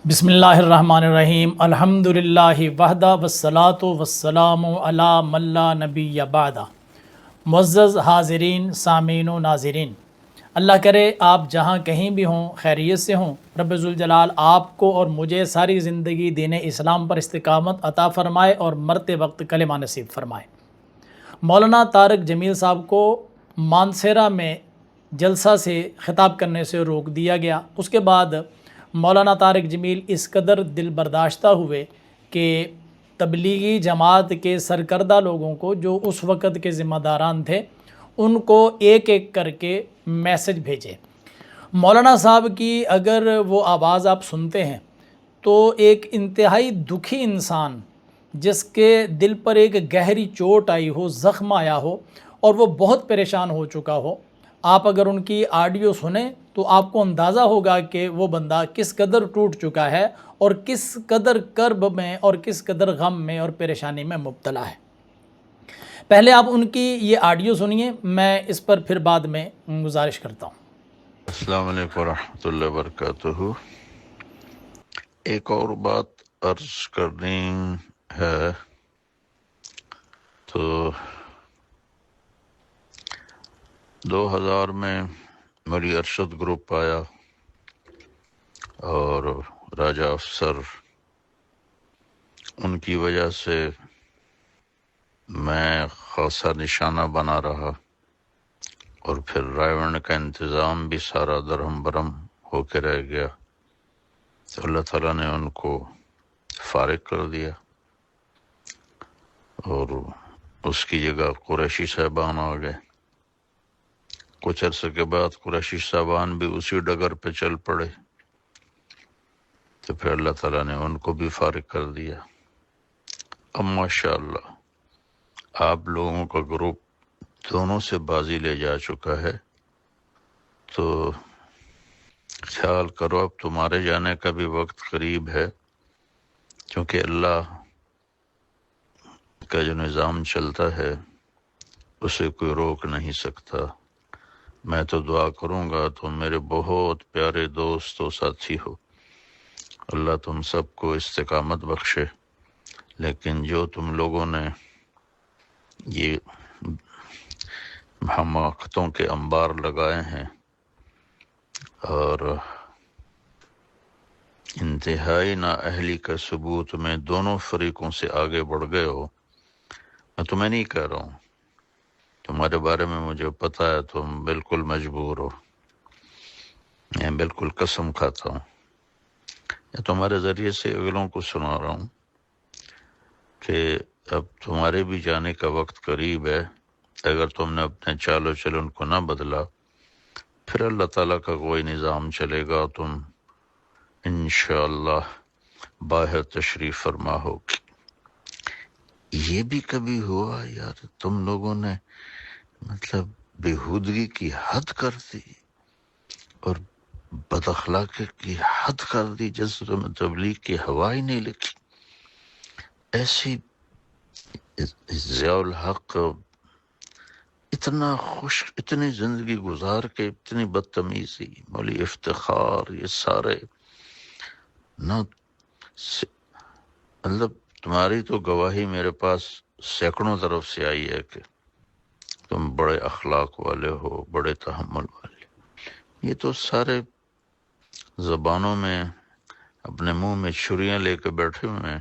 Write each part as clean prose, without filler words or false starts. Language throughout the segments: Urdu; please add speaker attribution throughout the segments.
Speaker 1: بسم اللہ الرحمن الرحیم الحمدللہ وحدہ والصلاۃ والسلام علی من لا نبی بعدہ۔ معزز حاضرین، سامعین و ناظرین، اللہ کرے آپ جہاں کہیں بھی ہوں خیریت سے ہوں۔ رب ذوالجلال آپ کو اور مجھے ساری زندگی دین اسلام پر استقامت عطا فرمائے اور مرتے وقت کلمہ نصیب فرمائے۔ مولانا طارق جمیل صاحب کو مانسہرہ میں جلسہ سے خطاب کرنے سے روک دیا گیا۔ اس کے بعد مولانا طارق جمیل اس قدر دل برداشتہ ہوئے کہ تبلیغی جماعت کے سرکردہ لوگوں کو، جو اس وقت کے ذمہ داران تھے، ان کو ایک ایک کر کے میسج بھیجے۔ مولانا صاحب کی اگر وہ آواز آپ سنتے ہیں تو ایک انتہائی دکھی انسان، جس کے دل پر ایک گہری چوٹ آئی ہو، زخم آیا ہو اور وہ بہت پریشان ہو چکا ہو، آپ اگر ان کی آڈیو سنیں تو آپ کو اندازہ ہوگا کہ وہ بندہ کس قدر ٹوٹ چکا ہے اور کس قدر کرب میں اور کس قدر غم میں اور پریشانی میں مبتلا ہے۔ پہلے آپ ان کی یہ آڈیو سنیے، میں اس پر پھر بعد میں گزارش کرتا ہوں۔
Speaker 2: السلام علیکم ورحمۃ اللہ وبرکاتہ۔ ایک اور بات عرض کرنی ہے تو 2000 میں مری ارشد گروپ آیا اور راجہ افسر، ان کی وجہ سے میں خاصا نشانہ بنا رہا، اور پھر رائے ونڈ کا انتظام بھی سارا درہم برہم ہو کے رہ گیا، تو اللہ تعالیٰ نے ان کو فارغ کر دیا اور اس کی جگہ قریشی صاحبان آ گئے۔ کچھ عرصے کے بعد قریشی صاحبان بھی اسی ڈگر پہ چل پڑے، تو پھر اللہ تعالیٰ نے ان کو بھی فارغ کر دیا۔ اب ماشاءاللہ آپ لوگوں کا گروپ دونوں سے بازی لے جا چکا ہے، تو خیال کرو اب تمہارے جانے کا بھی وقت قریب ہے، کیونکہ اللہ کا جو نظام چلتا ہے اسے کوئی روک نہیں سکتا۔ میں تو دعا کروں گا، تم میرے بہت پیارے دوست و ساتھی ہو، اللہ تم سب کو استقامت بخشے، لیکن جو تم لوگوں نے یہ حماقتوں کے انبار لگائے ہیں اور انتہائی نااہلی کا ثبوت میں دونوں فریقوں سے آگے بڑھ گئے ہو، میں تمہیں نہیں کہہ رہا ہوں، تمہارے بارے میں مجھے پتا ہے، تم بالکل مجبور ہو، میں بالکل قسم کھاتا ہوں، میں تمہارے ذریعے سے اگلوں کو سنا رہا ہوں کہ اب تمہارے بھی جانے کا وقت قریب ہے۔ اگر تم نے اپنے چال و چلن کو نہ بدلا، پھر اللہ تعالیٰ کا کوئی نظام چلے گا، تم انشاءاللہ باہر تشریف فرما ہو۔ یہ بھی کبھی ہوا یار تم لوگوں نے مطلب بےہودگی کی حد کر دی اور بد اخلاقی کی حد کر دی، جس میں تبلیغ کی ہوا ہی نہیں لگی؟ ایسی ضیاء الحق اتنا خوش، اتنی زندگی گزار کے اتنی بدتمیزی، مولی افتخار، یہ سارے نہ مطلب تمہاری تو گواہی میرے پاس سینکڑوں طرف سے آئی ہے کہ تم بڑے اخلاق والے ہو، بڑے تحمل والے۔ یہ تو سارے زبانوں میں اپنے منہ میں چھریاں لے کے بیٹھے ہوئے ہیں۔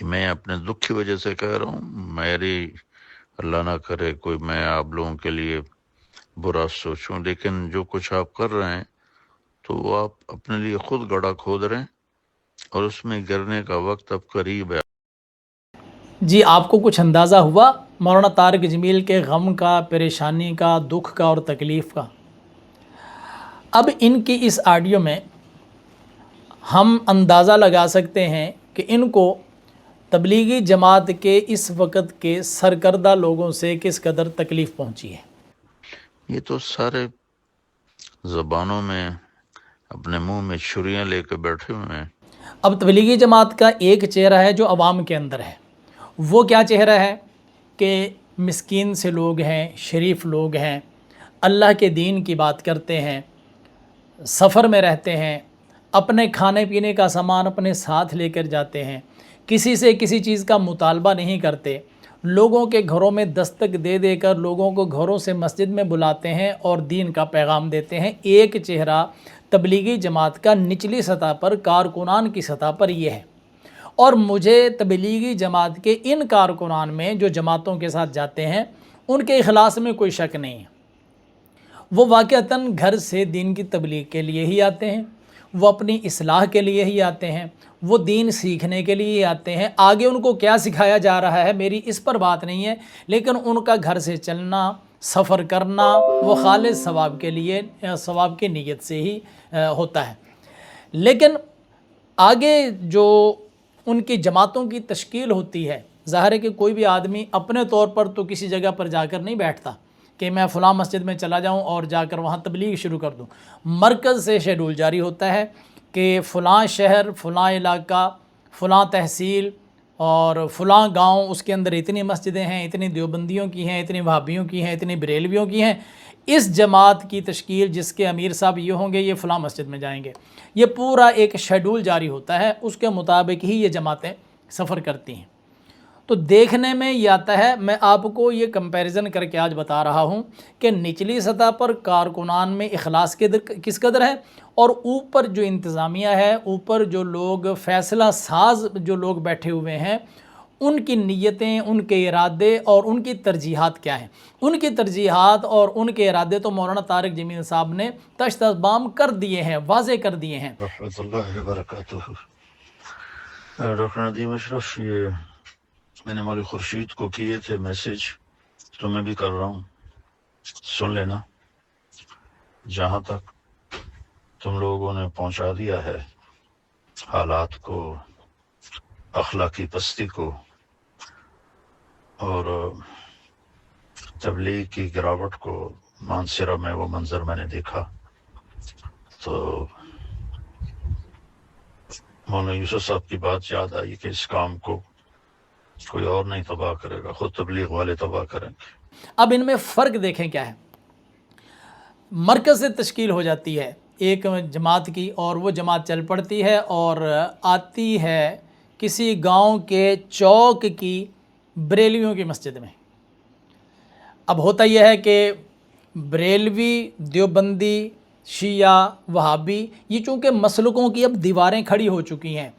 Speaker 2: میں اپنے دکھ کی وجہ سے کہہ رہا ہوں، میری اللہ نہ کرے کوئی میں آپ لوگوں کے لیے برا سوچوں، لیکن جو کچھ آپ کر رہے ہیں تو وہ آپ اپنے لیے خود گڑھا کھود رہے ہیں، اور اس میں گرنے کا وقت اب قریب ہے۔
Speaker 1: جی، آپ کو کچھ اندازہ ہوا مولانا طارق جمیل کے غم کا، پریشانی کا، دکھ کا اور تکلیف کا؟ اب ان کی اس آڈیو میں ہم اندازہ لگا سکتے ہیں کہ ان کو تبلیغی جماعت کے اس وقت کے سرکردہ لوگوں سے کس قدر تکلیف پہنچی ہے۔
Speaker 2: یہ تو سارے زبانوں میں اپنے منہ میں چھریاں لے کے بیٹھے ہوئے ہیں۔
Speaker 1: اب تبلیغی جماعت کا ایک چہرہ ہے جو عوام کے اندر ہے، وہ کیا چہرہ ہے کہ مسکین سے لوگ ہیں، شریف لوگ ہیں، اللہ کے دین کی بات کرتے ہیں، سفر میں رہتے ہیں، اپنے کھانے پینے کا سامان اپنے ساتھ لے کر جاتے ہیں، کسی سے کسی چیز کا مطالبہ نہیں کرتے، لوگوں کے گھروں میں دستک دے دے کر لوگوں کو گھروں سے مسجد میں بلاتے ہیں اور دین کا پیغام دیتے ہیں۔ ایک چہرہ تبلیغی جماعت کا نچلی سطح پر، کارکنان کی سطح پر یہ ہے۔ اور مجھے تبلیغی جماعت کے ان کارکنان میں جو جماعتوں کے ساتھ جاتے ہیں ان کے اخلاص میں کوئی شک نہیں ہے۔ وہ واقعتاً گھر سے دین کی تبلیغ کے لیے ہی آتے ہیں، وہ اپنی اصلاح کے لیے ہی آتے ہیں، وہ دین سیکھنے کے لیے ہی آتے ہیں۔ آگے ان کو کیا سکھایا جا رہا ہے میری اس پر بات نہیں ہے، لیکن ان کا گھر سے چلنا، سفر کرنا وہ خالص ثواب کے لیے، ثواب کی نیت سے ہی ہوتا ہے۔ لیکن آگے جو ان کی جماعتوں کی تشکیل ہوتی ہے، ظاہر ہے کہ کوئی بھی آدمی اپنے طور پر تو کسی جگہ پر جا کر نہیں بیٹھتا کہ میں فلاں مسجد میں چلا جاؤں اور جا کر وہاں تبلیغ شروع کر دوں۔ مرکز سے شیڈول جاری ہوتا ہے کہ فلاں شہر، فلاں علاقہ، فلاں تحصیل اور فلاں گاؤں، اس کے اندر اتنی مسجدیں ہیں، اتنی دیوبندیوں کی ہیں، اتنی وہابیوں کی ہیں، اتنی بریلویوں کی ہیں۔ اس جماعت کی تشکیل جس کے امیر صاحب یہ ہوں گے، یہ فلاں مسجد میں جائیں گے۔ یہ پورا ایک شیڈول جاری ہوتا ہے، اس کے مطابق ہی یہ جماعتیں سفر کرتی ہیں۔ تو دیکھنے میں یہ آتا ہے، میں آپ کو یہ کمپیریزن کر کے آج بتا رہا ہوں کہ نچلی سطح پر کارکنان میں اخلاص کس قدر ہے، اور اوپر جو انتظامیہ ہے، اوپر جو لوگ فیصلہ ساز جو لوگ بیٹھے ہوئے ہیں، ان کی نیتیں، ان کے ارادے اور ان کی ترجیحات کیا ہیں۔ ان کی ترجیحات اور ان کے ارادے تو مولانا طارق جمیل صاحب نے تشت بام کر دیے ہیں، واضح کر دیے ہیں۔
Speaker 2: رحمۃ اللہ وبرکاتہ۔ ڈاکٹر ندیم اشرف، یہ میں نے مولوی خورشید کو کیے تھے میسج، تو میں بھی کر رہا ہوں، سن لینا۔ جہاں تک تم لوگوں نے پہنچا دیا ہے حالات کو، اخلاقی پستی کو اور تبلیغ کی گراوٹ کو، مانسرہ میں وہ منظر میں نے دیکھا تو مولانا یوسف صاحب کی بات یاد آئی کہ اس کام کو کوئی اور نہیں تباہ کرے گا، خود تبلیغ والے تباہ کریں گے۔
Speaker 1: اب ان میں فرق دیکھیں کیا ہے۔ مرکز سے تشکیل ہو جاتی ہے ایک جماعت کی، اور وہ جماعت چل پڑتی ہے اور آتی ہے کسی گاؤں کے چوک کی بریلویوں کی مسجد میں۔ اب ہوتا یہ ہے کہ بریلوی، دیوبندی، شیعہ، وہابی، یہ چونکہ مسلکوں کی اب دیواریں کھڑی ہو چکی ہیں۔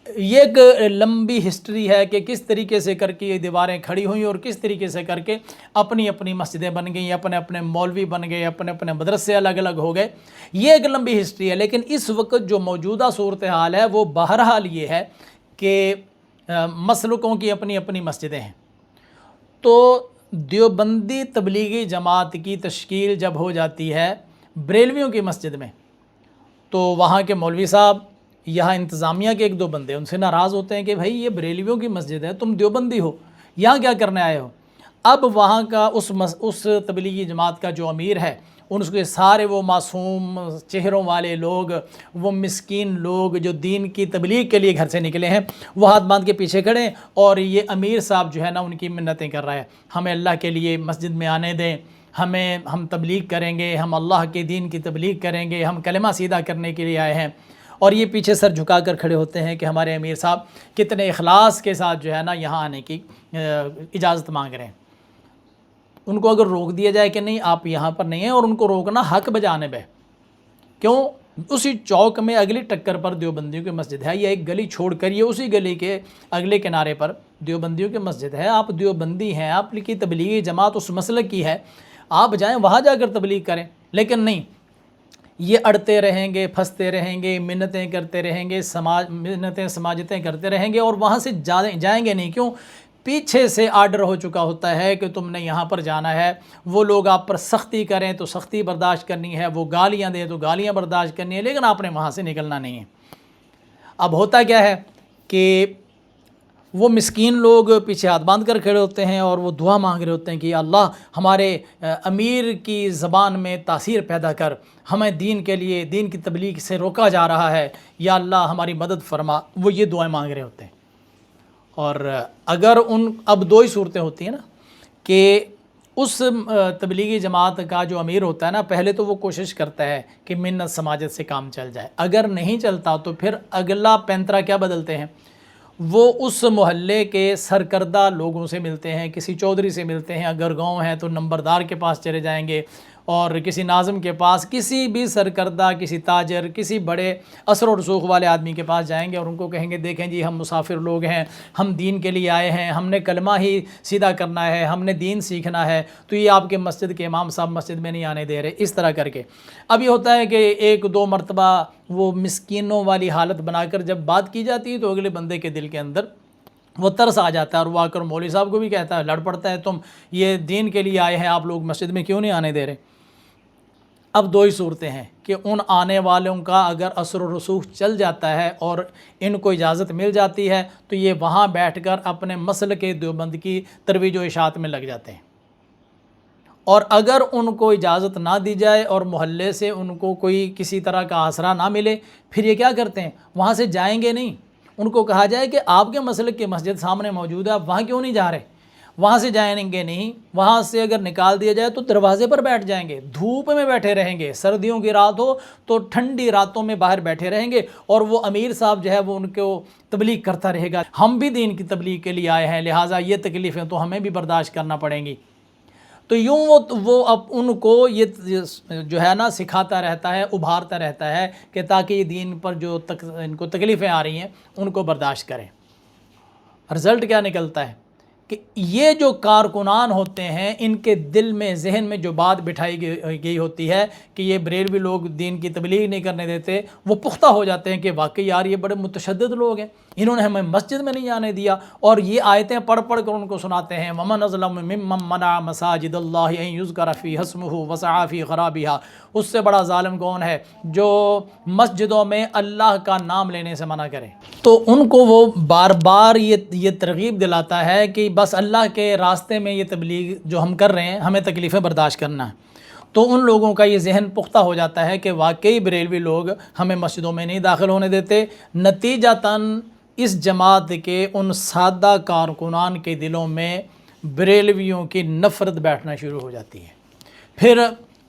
Speaker 1: یہ ایک لمبی ہسٹری ہے کہ کس طریقے سے کر کے یہ دیواریں کھڑی ہوئیں اور کس طریقے سے کر کے اپنی اپنی مسجدیں بن گئیں، اپنے اپنے مولوی بن گئے، اپنے اپنے مدرسے الگ الگ ہو گئے۔ یہ ایک لمبی ہسٹری ہے، لیکن اس وقت جو موجودہ صورتحال ہے وہ بہرحال یہ ہے کہ مسلکوں کی اپنی اپنی مسجدیں ہیں۔ تو دیوبندی تبلیغی جماعت کی تشکیل جب ہو جاتی ہے بریلویوں کی مسجد میں، تو وہاں کے مولوی صاحب، یہاں انتظامیہ کے ایک دو بندے ان سے ناراض ہوتے ہیں کہ بھائی یہ بریلویوں کی مسجد ہے، تم دیوبندی ہو، یہاں کیا کرنے آئے ہو۔ اب وہاں کا اس تبلیغی جماعت کا جو امیر ہے، ان کے سارے وہ معصوم چہروں والے لوگ، وہ مسکین لوگ جو دین کی تبلیغ کے لیے گھر سے نکلے ہیں، وہ ہاتھ باندھ کے پیچھے کھڑے ہیں، اور یہ امیر صاحب جو ہے نا ان کی منتیں کر رہا ہے، ہمیں اللہ کے لیے مسجد میں آنے دیں، ہم تبلیغ کریں گے، ہم اللہ کے دین کی تبلیغ کریں گے، ہم کلمہ سیدھا کرنے کے لیے آئے ہیں۔ اور یہ پیچھے سر جھکا کر کھڑے ہوتے ہیں کہ ہمارے امیر صاحب کتنے اخلاص کے ساتھ جو ہے نا یہاں آنے کی اجازت مانگ رہے ہیں۔ ان کو اگر روک دیا جائے کہ نہیں آپ یہاں پر نہیں ہیں، اور ان کو روکنا حق بجانب ہے، کیوں؟ اسی چوک میں اگلی ٹکر پر دیوبندیوں کی مسجد ہے، یا ایک گلی چھوڑ کر یہ اسی گلی کے اگلے کنارے پر دیوبندیوں کی مسجد ہے، آپ دیوبندی ہیں، آپ کی تبلیغی جماعت اس مسلک کی ہے، آپ جائیں وہاں جا کر تبلیغ کریں۔ لیکن نہیں، یہ اڑتے رہیں گے، پھنستے رہیں گے، منتیں کرتے رہیں گے، منتیں سماجتیں کرتے رہیں گے، اور وہاں سے جائیں گے نہیں۔ کیوں؟ پیچھے سے آرڈر ہو چکا ہوتا ہے کہ تم نے یہاں پر جانا ہے، وہ لوگ آپ پر سختی کریں تو سختی برداشت کرنی ہے، وہ گالیاں دیں تو گالیاں برداشت کرنی ہے، لیکن آپ نے وہاں سے نکلنا نہیں ہے۔ اب ہوتا کیا ہے کہ وہ مسکین لوگ پیچھے ہاتھ باندھ کر کھڑے ہوتے ہیں اور وہ دعا مانگ رہے ہوتے ہیں کہ یا اللہ ہمارے امیر کی زبان میں تاثیر پیدا کر، ہمیں دین کے لیے، دین کی تبلیغ سے روکا جا رہا ہے، یا اللہ ہماری مدد فرما، وہ یہ دعائیں مانگ رہے ہوتے ہیں۔ اور اگر اب دو ہی صورتیں ہوتی ہیں نا، کہ اس تبلیغی جماعت کا جو امیر ہوتا ہے نا، پہلے تو وہ کوشش کرتا ہے کہ منت سماجت سے کام چل جائے، اگر نہیں چلتا تو پھر اگلا پینترا کیا بدلتے ہیں، وہ اس محلے کے سرکردہ لوگوں سے ملتے ہیں، کسی چودھری سے ملتے ہیں، اگر گاؤں ہیں تو نمبردار کے پاس چلے جائیں گے، اور کسی ناظم کے پاس، کسی بھی سرکردہ، کسی تاجر، کسی بڑے اثر و رسوخ والے آدمی کے پاس جائیں گے اور ان کو کہیں گے دیکھیں جی ہم مسافر لوگ ہیں، ہم دین کے لیے آئے ہیں، ہم نے کلمہ ہی سیدھا کرنا ہے، ہم نے دین سیکھنا ہے، تو یہ آپ کے مسجد کے امام صاحب مسجد میں نہیں آنے دے رہے، اس طرح کر کے۔ اب یہ ہوتا ہے کہ ایک دو مرتبہ وہ مسکینوں والی حالت بنا کر جب بات کی جاتی ہے تو اگلے بندے کے دل کے اندر وہ ترس آ جاتا ہے، اور وہ آ کر مولوی صاحب کو بھی کہتا ہے، لڑ پڑتا ہے، تم یہ دین کے لیے آئے ہیں، آپ لوگ مسجد میں کیوں نہیں آنے دے رہے؟ اب دو ہی صورتیں ہیں کہ ان آنے والوں کا اگر اثر و رسوخ چل جاتا ہے اور ان کو اجازت مل جاتی ہے تو یہ وہاں بیٹھ کر اپنے مسلک دیوبند کی ترویج و اشاعت میں لگ جاتے ہیں، اور اگر ان کو اجازت نہ دی جائے اور محلے سے ان کو کوئی کسی طرح کا آسرا نہ ملے، پھر یہ کیا کرتے ہیں، وہاں سے جائیں گے نہیں۔ ان کو کہا جائے کہ آپ کے مسلک کی مسجد سامنے موجود ہے، آپ وہاں کیوں نہیں جا رہے؟ وہاں سے جائیں گے نہیں، وہاں سے اگر نکال دیا جائے تو دروازے پر بیٹھ جائیں گے، دھوپ میں بیٹھے رہیں گے، سردیوں کی رات ہو تو ٹھنڈی راتوں میں باہر بیٹھے رہیں گے، اور وہ امیر صاحب جو ہے وہ ان کو تبلیغ کرتا رہے گا، ہم بھی دین کی تبلیغ کے لیے آئے ہیں، لہٰذا یہ تکلیفیں تو ہمیں بھی برداشت کرنا پڑیں گی۔ تو یوں وہ اب ان کو یہ جو ہے نا سکھاتا رہتا ہے، ابھارتا رہتا ہے کہ تاکہ یہ دین پر جو ان کو تکلیفیں آ رہی ہیں ان کو برداشت کریں۔ رزلٹ کیا نکلتا ہے کہ یہ جو کارکنان ہوتے ہیں ان کے دل میں، ذہن میں جو بات بٹھائی گئی ہوتی ہے کہ یہ بریلوی لوگ دین کی تبلیغ نہیں کرنے دیتے، وہ پختہ ہو جاتے ہیں کہ واقعی یار یہ بڑے متشدد لوگ ہیں، انہوں نے ہمیں مسجد میں نہیں آنے دیا، اور یہ آیتیں پڑھ پڑھ کر ان کو سناتے ہیں، وَمَنْ أَظْلَمُ مِمَّنْ مَنَعَ مَسَاجِدَ اللَّهِ أَنْ يُذْكَرَ فِيهَا اسْمُهُ وَسَعَىٰ فِي خَرَابِهَا، اس سے بڑا ظالم کون ہے جو مسجدوں میں اللہ کا نام لینے سے منع کرے۔ تو ان کو وہ بار بار یہ ترغیب دلاتا ہے کہ بس اللہ کے راستے میں یہ تبلیغ جو ہم کر رہے ہیں ہمیں تکلیفیں برداشت کرنا ہے۔ تو ان لوگوں کا یہ ذہن پختہ ہو جاتا ہے کہ واقعی بریلوی لوگ ہمیں مسجدوں میں نہیں داخل ہونے دیتے، نتیجتاً اس جماعت کے ان سادہ کارکنان کے دلوں میں بریلویوں کی نفرت بیٹھنا شروع ہو جاتی ہے۔ پھر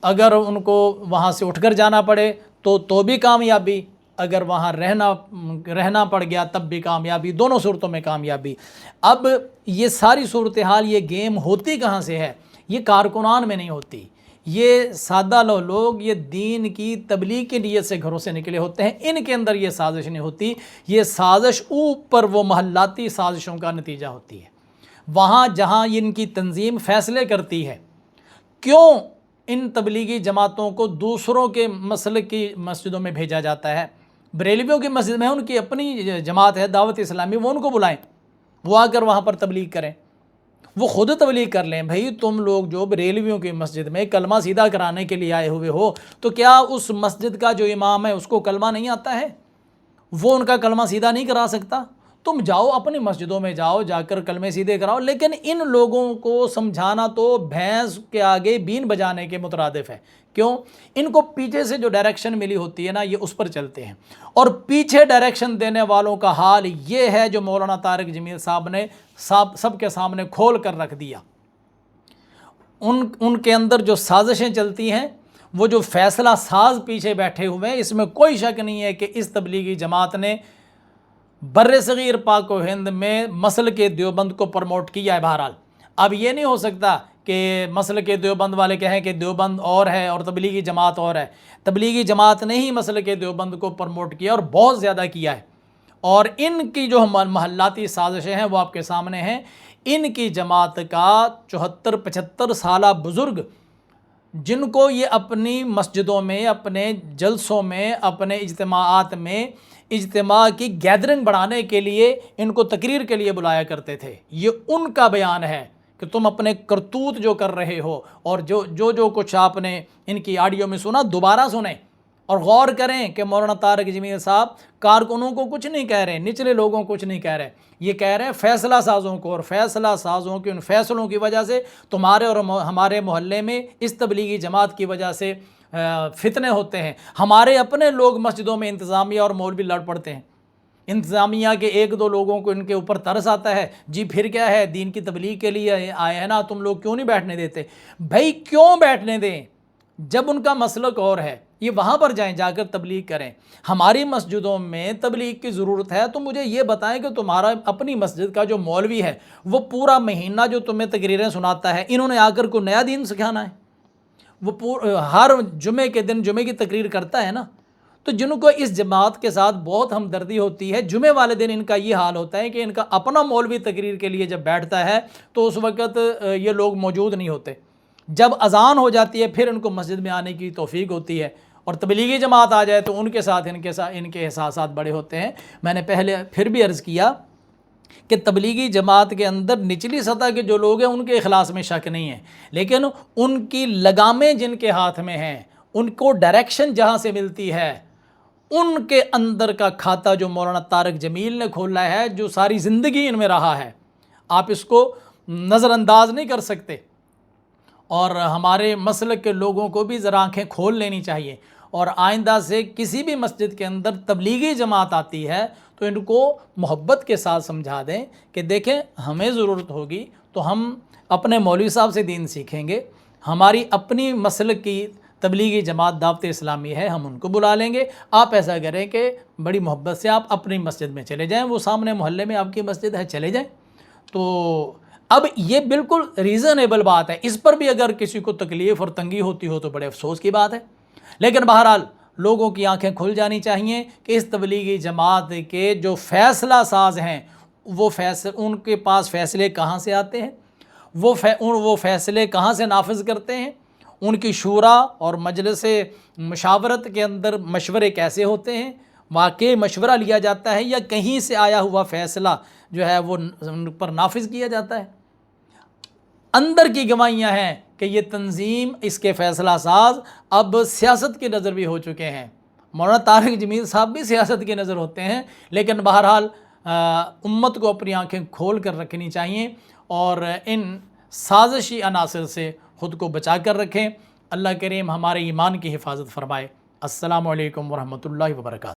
Speaker 1: اگر ان کو وہاں سے اٹھ کر جانا پڑے تو بھی کامیابی، اگر وہاں رہنا پڑ گیا تب بھی کامیابی، دونوں صورتوں میں کامیابی۔ اب یہ ساری صورتحال، یہ گیم ہوتی کہاں سے ہے؟ یہ کارکنان میں نہیں ہوتی، یہ سادہ لوگ یہ دین کی تبلیغ کی نیت سے گھروں سے نکلے ہوتے ہیں، ان کے اندر یہ سازش نہیں ہوتی، یہ سازش اوپر وہ محلاتی سازشوں کا نتیجہ ہوتی ہے۔ وہاں جہاں ان کی تنظیم فیصلے کرتی ہے، کیوں ان تبلیغی جماعتوں کو دوسروں کے مسلک کی مسجدوں میں بھیجا جاتا ہے؟ بریلویوں کی مسجد میں ان کی اپنی جماعت ہے دعوت اسلامی، وہ ان کو بلائیں، وہ آ کر وہاں پر تبلیغ کریں، وہ خود تبلیغ کر لیں۔ بھئی تم لوگ جو بریلویوں کی مسجد میں کلمہ سیدھا کرانے کے لیے آئے ہوئے ہو، تو کیا اس مسجد کا جو امام ہے اس کو کلمہ نہیں آتا ہے؟ وہ ان کا کلمہ سیدھا نہیں کرا سکتا؟ تم جاؤ اپنی مسجدوں میں جاؤ، جا کر کلمے سیدھے کراؤ۔ لیکن ان لوگوں کو سمجھانا تو بھینس کے آگے بین بجانے کے مترادف ہے۔ کیوں؟ ان کو پیچھے سے جو ڈائریکشن ملی ہوتی ہے نا، یہ اس پر چلتے ہیں، اور پیچھے ڈائریکشن دینے والوں کا حال یہ ہے جو مولانا طارق جمیل صاحب نے سب کے سامنے کھول کر رکھ دیا۔ ان کے اندر جو سازشیں چلتی ہیں، وہ جو فیصلہ ساز پیچھے بیٹھے ہوئے ہیں، اس میں کوئی شک نہیں ہے کہ اس تبلیغی جماعت نے بر صغیر پاک و ہند میں مسلک دیوبند کو پروموٹ کیا ہے۔ بہرحال اب یہ نہیں ہو سکتا کہ مسلک دیوبند والے کہیں کہ دیوبند اور ہے اور تبلیغی جماعت اور ہے۔ تبلیغی جماعت نے ہی مسلک دیوبند کو پروموٹ کیا اور بہت زیادہ کیا ہے، اور ان کی جو محلاتی سازشیں ہیں وہ آپ کے سامنے ہیں۔ ان کی جماعت کا 74-75 سالہ بزرگ، جن کو یہ اپنی مسجدوں میں، اپنے جلسوں میں، اپنے اجتماعات میں اجتماع کی گیدرنگ بڑھانے کے لیے ان کو تقریر کے لیے بلایا کرتے تھے، یہ ان کا بیان ہے کہ تم اپنے کرتوت جو کر رہے ہو، اور جو کچھ آپ نے ان کی آڈیو میں سنا دوبارہ سنیں اور غور کریں کہ مولانا طارق جمیل صاحب کارکنوں کو کچھ نہیں کہہ رہے، نچلے لوگوں کو کچھ نہیں کہہ رہے، یہ کہہ رہے ہیں فیصلہ سازوں کو، اور فیصلہ سازوں کے ان فیصلوں کی وجہ سے تمہارے اور ہمارے محلے میں اس تبلیغی جماعت کی وجہ سے فتنے ہوتے ہیں، ہمارے اپنے لوگ مسجدوں میں انتظامیہ اور مولوی لڑ پڑتے ہیں، انتظامیہ کے ایک دو لوگوں کو ان کے اوپر ترس آتا ہے، جی پھر کیا ہے، دین کی تبلیغ کے لیے آئے ہیں نا، تم لوگ کیوں نہیں بیٹھنے دیتے؟ بھائی کیوں بیٹھنے دیں؟ جب ان کا مسلک اور ہے، یہ وہاں پر جائیں، جا کر تبلیغ کریں۔ ہماری مسجدوں میں تبلیغ کی ضرورت ہے تو مجھے یہ بتائیں کہ تمہارا اپنی مسجد کا جو مولوی ہے وہ پورا مہینہ جو تمہیں تقریریں سناتا ہے، انہوں نے آ کر کوئی نیا دین سکھانا ہے؟ وہ ہر جمعے کے دن جمعے کی تقریر کرتا ہے نا، تو جن کو اس جماعت کے ساتھ بہت ہمدردی ہوتی ہے، جمعے والے دن ان کا یہ حال ہوتا ہے کہ ان کا اپنا مولوی تقریر کے لیے جب بیٹھتا ہے تو اس وقت یہ لوگ موجود نہیں ہوتے۔ جب اذان ہو جاتی ہے پھر ان کو مسجد میں آنے کی توفیق ہوتی ہے، اور تبلیغی جماعت آ جائے تو ان کے ساتھ ان کے احساسات بڑے ہوتے ہیں۔ میں نے پہلے پھر بھی عرض کیا کہ تبلیغی جماعت کے اندر نچلی سطح کے جو لوگ ہیں ان کے اخلاص میں شک نہیں ہے، لیکن ان کی لگامیں جن کے ہاتھ میں ہیں، ان کو ڈائریکشن جہاں سے ملتی ہے، ان کے اندر کا کھاتا جو مولانا طارق جمیل نے کھولا ہے، جو ساری زندگی ان میں رہا ہے، آپ اس کو نظر انداز نہیں کر سکتے۔ اور ہمارے مسلک کے لوگوں کو بھی ذرا آنکھیں کھول لینی چاہیے، اور آئندہ سے کسی بھی مسجد کے اندر تبلیغی جماعت آتی ہے تو ان کو محبت کے ساتھ سمجھا دیں کہ دیکھیں ہمیں ضرورت ہوگی تو ہم اپنے مولوی صاحب سے دین سیکھیں گے، ہماری اپنی مسلک کی تبلیغی جماعت دعوت اسلامی ہے، ہم ان کو بلا لیں گے، آپ ایسا کریں کہ بڑی محبت سے آپ اپنی مسجد میں چلے جائیں، وہ سامنے محلے میں آپ کی مسجد ہے، چلے جائیں۔ تو اب یہ بالکل ریزنیبل بات ہے، اس پر بھی اگر کسی کو تکلیف اور تنگی ہوتی ہو تو بڑے افسوس کی بات ہے، لیکن بہرحال لوگوں کی آنکھیں کھل جانی چاہیے کہ اس تبلیغی جماعت کے جو فیصلہ ساز ہیں وہ ان کے پاس فیصلے کہاں سے آتے ہیں، وہ فیصلے کہاں سے نافذ کرتے ہیں، ان کی شورا اور مجلس مشاورت کے اندر مشورے کیسے ہوتے ہیں، واقعی مشورہ لیا جاتا ہے یا کہیں سے آیا ہوا فیصلہ جو ہے وہ ان پر نافذ کیا جاتا ہے۔ اندر کی گواہیاں ہیں کہ یہ تنظیم، اس کے فیصلہ ساز اب سیاست کی نظر بھی ہو چکے ہیں۔ مولانا طارق جمیل صاحب بھی سیاست کی نظر ہوتے ہیں، لیکن بہرحال امت کو اپنی آنکھیں کھول کر رکھنی چاہیے اور ان سازشی عناصر سے خود کو بچا کر رکھیں۔ اللہ کریم ہمارے ایمان کی حفاظت فرمائے۔ السلام علیکم ورحمۃ اللہ وبرکاتہ۔